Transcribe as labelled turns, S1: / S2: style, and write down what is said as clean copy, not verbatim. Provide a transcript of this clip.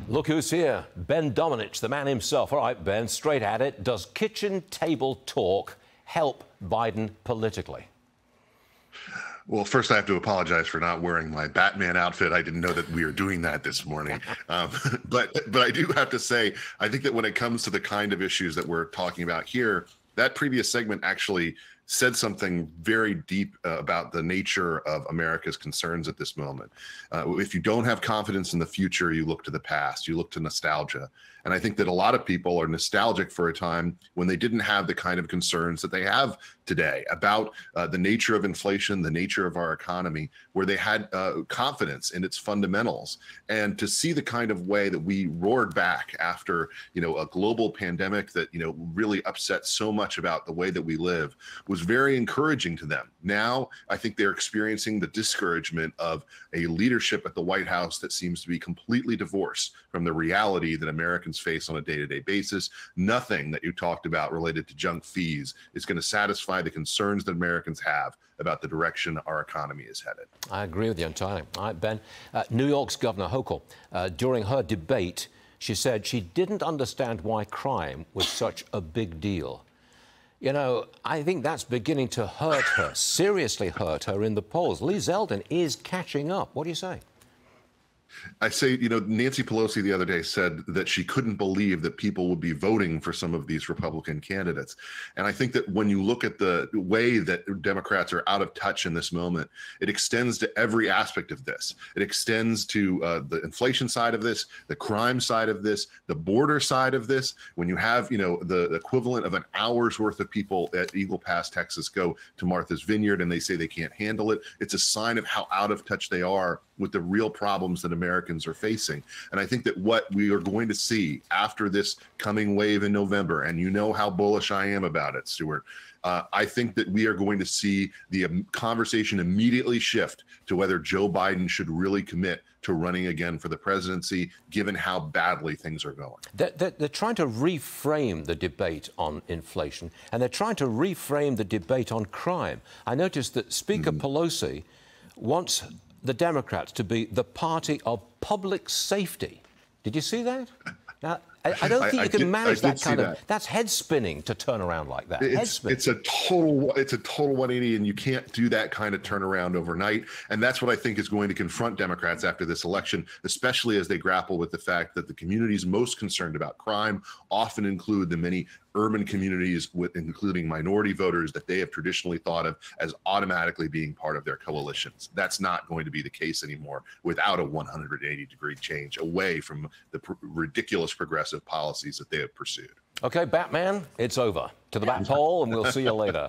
S1: Look who's here. Ben Domenech, the man himself. All right, Ben, straight at it. Does kitchen table talk help Biden politically?
S2: Well, first I have to apologize for not wearing my Batman outfit. I didn't know that we were doing that this morning. But I do have to say, I think that when it comes to the kind of issues that we're talking about here, that previous segment actually said something very deep about the nature of America's concerns at this moment. If you don't have confidence in the future, you look to the past, you look to nostalgia. And I think that a lot of people are nostalgic for a time when they didn't have the kind of concerns that they have today about the nature of inflation, the nature of our economy, where they had confidence in its fundamentals. And to see the kind of way that we roared back after, a global pandemic that, really upset so much about the way that we live was very encouraging to them. Now, I think they're experiencing the discouragement of a leadership at the White House that seems to be completely divorced from the reality that Americans face on a day-to-day basis. Nothing that you talked about related to junk fees is going to satisfy the concerns that Americans have about the direction our economy is headed.
S1: I agree with you entirely. All right, Ben. New York's Governor Hochul, during her debate, she said she didn't understand why crime was such a big deal. I think that's beginning to hurt her, seriously hurt her in the polls. Lee Zeldin is catching up. What do you say?
S2: I say, Nancy Pelosi the other day said that she couldn't believe that people would be voting for some of these Republican candidates. And I think that when you look at the way that Democrats are out of touch in this moment, it extends to every aspect of this. It extends to the inflation side of this, the crime side of this, the border side of this. When you have, the equivalent of an hour's worth of people at Eagle Pass, Texas, go to Martha's Vineyard and they say they can't handle it, it's a sign of how out of touch they are with the real problems that Americans are facing. And I think that what we are going to see after this coming wave in November, and you know how bullish I am about it, Stuart, I think that we are going to see the conversation immediately shift to whether Joe Biden should really commit to running again for the presidency, given how badly things are going.
S1: They're trying to reframe the debate on inflation, and they're trying to reframe the debate on crime. I noticed that Speaker Pelosi wants the Democrats to be the party of public safety. Did you see that? Now, I don't think you can manage that kind of... That's head spinning to turn around like that.
S2: It's a total 180, and you can't do that kind of turnaround overnight. And that's what I think is going to confront Democrats after this election, especially as they grapple with the fact that the communities most concerned about crime often include the many urban communities, including minority voters that they have traditionally thought of as automatically being part of their coalitions. That's not going to be the case anymore without a 180-degree change away from the ridiculous progressive policies that they have pursued.
S1: Okay, Batman, it's over. To the bat pole, and we'll see you later.